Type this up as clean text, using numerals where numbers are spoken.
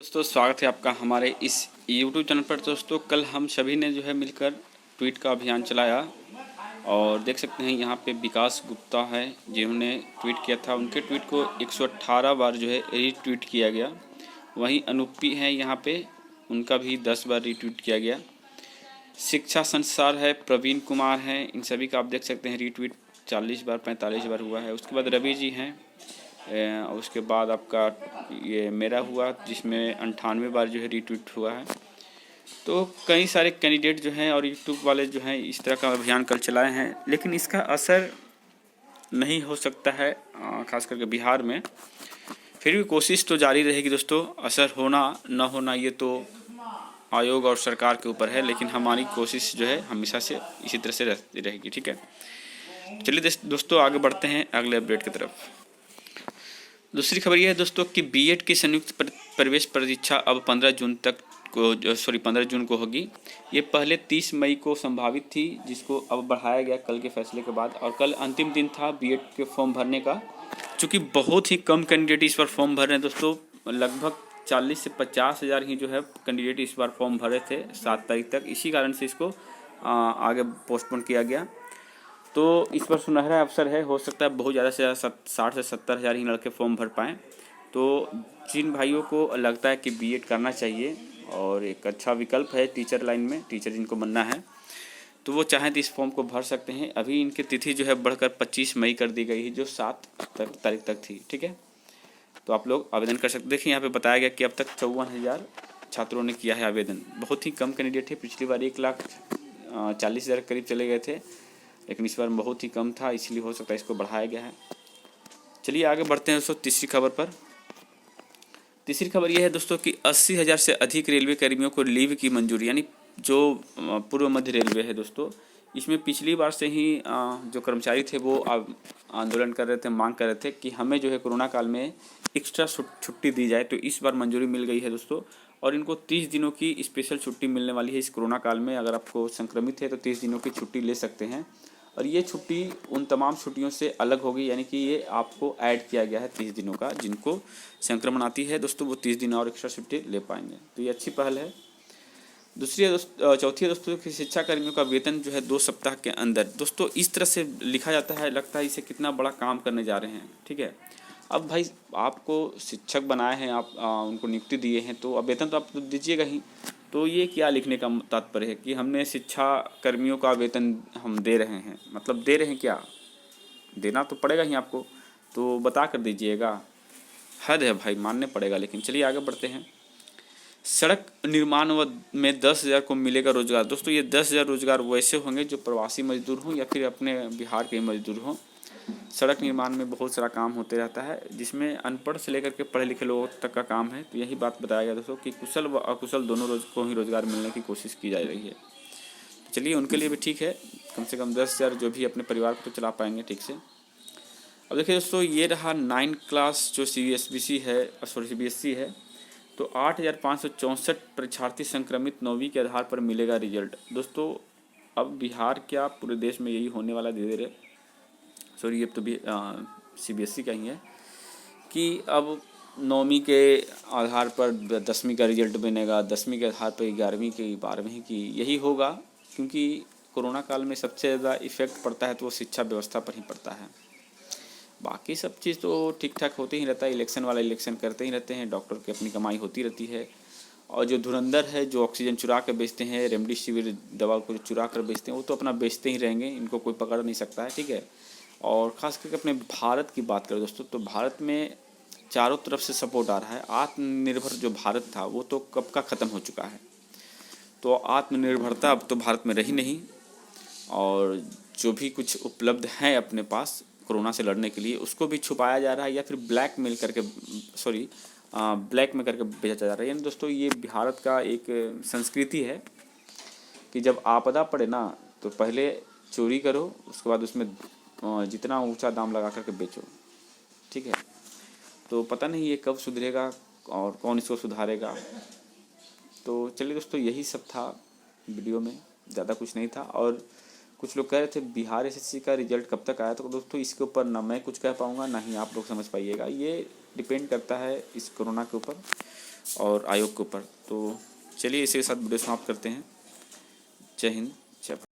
दोस्तों स्वागत है आपका हमारे इस YouTube चैनल पर। दोस्तों कल हम सभी ने जो है मिलकर ट्वीट का अभियान चलाया और देख सकते हैं यहाँ पे विकास गुप्ता है जिन्होंने ट्वीट किया था। उनके ट्वीट को 118 बार जो है रीट्वीट किया गया। वहीं अनुपी हैं यहाँ पे, उनका भी 10 बार रीट्वीट किया गया। शिक्षा संसार है, प्रवीण कुमार हैं, इन सभी का आप देख सकते हैं रीट्वीट 40 बार 45 बार हुआ है। उसके बाद रवि जी हैं, उसके बाद आपका ये मेरा हुआ जिसमें 98 बार जो है रीट्वीट हुआ है। तो कई सारे कैंडिडेट जो हैं और यूट्यूब वाले जो हैं इस तरह का अभियान कल चलाए हैं, लेकिन इसका असर नहीं हो सकता है खास करके बिहार में। फिर भी कोशिश तो जारी रहेगी दोस्तों। असर होना न होना ये तो आयोग और सरकार के ऊपर है, लेकिन हमारी कोशिश जो है हमेशा से इसी तरह से रहती रहेगी। ठीक है, चलिए दोस्तों आगे बढ़ते हैं अगले अपडेट की तरफ। दूसरी खबर यह है दोस्तों कि बीएड की संयुक्त प्रवेश परीक्षा अब 15 जून को होगी। ये पहले 30 मई को संभावित थी, जिसको अब बढ़ाया गया कल के फैसले के बाद। और कल अंतिम दिन था बीएड के फॉर्म भरने का। चूँकि बहुत ही कम कैंडिडेट इस बार फॉर्म भर रहे हैं दोस्तों, लगभग 40 से 50 हज़ार ही जो है कैंडिडेट इस बार फॉर्म भरे थे 7 तारीख तक। इसी कारण से इसको आगे पोस्टपोन किया गया। तो इस पर सुनहरा अवसर है, हो सकता है बहुत ज़्यादा से ज़्यादा 60 से 70 हज़ार ही लड़के फॉर्म भर पाएँ। तो जिन भाइयों को लगता है कि बीएड करना चाहिए और एक अच्छा विकल्प है टीचर लाइन में, टीचर जिनको बनना है, तो वो चाहें तो इस फॉर्म को भर सकते हैं। अभी इनकी तिथि जो है बढ़कर 25 मई कर दी गई है, जो 7 तारीख तक थी। ठीक है, तो आप लोग आवेदन कर सकते। देखिए यहाँ पे बताया गया कि अब तक 54,000 छात्रों ने किया है आवेदन। बहुत ही कम कैंडिडेट है। पिछली बार 1,40,000 करीब चले गए थे, लेकिन इस बार बहुत ही कम था, इसलिए हो सकता है इसको बढ़ाया गया है। चलिए आगे बढ़ते हैं दोस्तों तीसरी खबर पर। तीसरी खबर यह है दोस्तों कि 80,000 से अधिक रेलवे कर्मियों को लीव की मंजूरी, यानी जो पूर्व मध्य रेलवे है दोस्तों, इसमें पिछली बार से ही जो कर्मचारी थे वो आंदोलन कर रहे थे, मांग कर रहे थे कि हमें जो है कोरोना काल में एक्स्ट्रा छुट्टी दी जाए। तो इस बार मंजूरी मिल गई है दोस्तों, और इनको 30 दिनों की स्पेशल छुट्टी मिलने वाली है इस कोरोना काल में। अगर आपको संक्रमित है तो 30 दिनों की छुट्टी ले सकते हैं, और ये छुट्टी उन तमाम छुट्टियों से अलग होगी, यानी कि ये आपको ऐड किया गया है 30 दिनों का। जिनको संक्रमण आती है दोस्तों वो 30 दिन और एक्स्ट्रा छुट्टी ले पाएंगे, तो ये अच्छी पहल है। चौथी है दोस्तों कि शिक्षा कर्मियों का वेतन जो है 2 सप्ताह के अंदर। दोस्तों इस तरह से लिखा जाता है, लगता है इसे कितना बड़ा काम करने जा रहे हैं। ठीक है, अब भाई आपको शिक्षक बनाए हैं, आप उनको नियुक्ति दिए हैं, तो अब वेतन तो आप तो दीजिएगा ही। तो ये क्या लिखने का तात्पर्य है कि हमने शिक्षा कर्मियों का वेतन हम दे रहे हैं, मतलब दे रहे हैं क्या? देना तो पड़ेगा ही आपको, तो बता कर दीजिएगा। हद है भाई, मानने पड़ेगा। लेकिन चलिए आगे बढ़ते हैं। सड़क निर्माण में 10,000 को मिलेगा रोजगार। दोस्तों ये 10,000 रोजगार वैसे होंगे जो प्रवासी मजदूर हों या फिर अपने बिहार के मजदूर हों। सड़क निर्माण में बहुत सारा काम होते रहता है, जिसमें अनपढ़ से लेकर के पढ़े लिखे लोगों तक का काम है। तो यही बात बताया गया दोस्तों कि कुशल व अकुशल दोनों को ही रोजगार मिलने की कोशिश की जा रही है। तो चलिए उनके लिए भी ठीक है, कम से कम 10,000 जो भी अपने परिवार को चला पाएंगे ठीक से। अब देखिए दोस्तों, ये रहा 9 क्लास जो CBSE है। तो 8,564 परीक्षार्थी संक्रमित 9वीं के आधार पर मिलेगा रिजल्ट। दोस्तों अब बिहार क्या पूरे देश में यही होने वाला धीरे धीरे, ये तो भी CBSE का ही है कि अब 9वीं के आधार पर 10वीं का रिजल्ट बनेगा, 10वीं के आधार पर 11वीं की, 12वीं की, यही होगा। क्योंकि कोरोना काल में सबसे ज़्यादा इफेक्ट पड़ता है तो वो शिक्षा व्यवस्था पर ही पड़ता है। बाकी सब चीज़ तो ठीक ठाक होते ही रहता है। इलेक्शन वाला इलेक्शन करते ही रहते हैं, डॉक्टर की अपनी कमाई होती रहती है। और जो धुरंधर है, जो ऑक्सीजन चुरा कर बेचते हैं, रेमडेसिविर दवा को चुरा कर बेचते हैं, वो तो अपना बेचते ही रहेंगे, इनको कोई पकड़ नहीं सकता है। ठीक है, और ख़ास करके अपने भारत की बात करें दोस्तों, तो भारत में चारों तरफ से सपोर्ट आ रहा है। आत्मनिर्भर जो भारत था वो तो कब का ख़त्म हो चुका है। तो आत्मनिर्भरता अब तो भारत में रही नहीं, और जो भी कुछ उपलब्ध है अपने पास कोरोना से लड़ने के लिए, उसको भी छुपाया जा रहा है या फिर ब्लैक में करके बेचा जा रहा है। यानी दोस्तों ये भारत का एक संस्कृति है कि जब आपदा पड़े ना तो पहले चोरी करो, उसके बाद उसमें जितना ऊंचा दाम लगा करके बेचो। ठीक है, तो पता नहीं ये कब सुधरेगा और कौन इसको सुधारेगा। तो चलिए दोस्तों यही सब था वीडियो में, ज़्यादा कुछ नहीं था। और कुछ लोग कह रहे थे बिहार SSC का रिजल्ट कब तक आया, तो दोस्तों इसके ऊपर ना मैं कुछ कह पाऊँगा, ना ही आप लोग समझ पाइएगा। ये डिपेंड करता है इस कोरोना के ऊपर। और आयोग के ऊपर। तो चलिए इसी के साथ वीडियो समाप्त करते हैं। जय हिंद, जय भारत।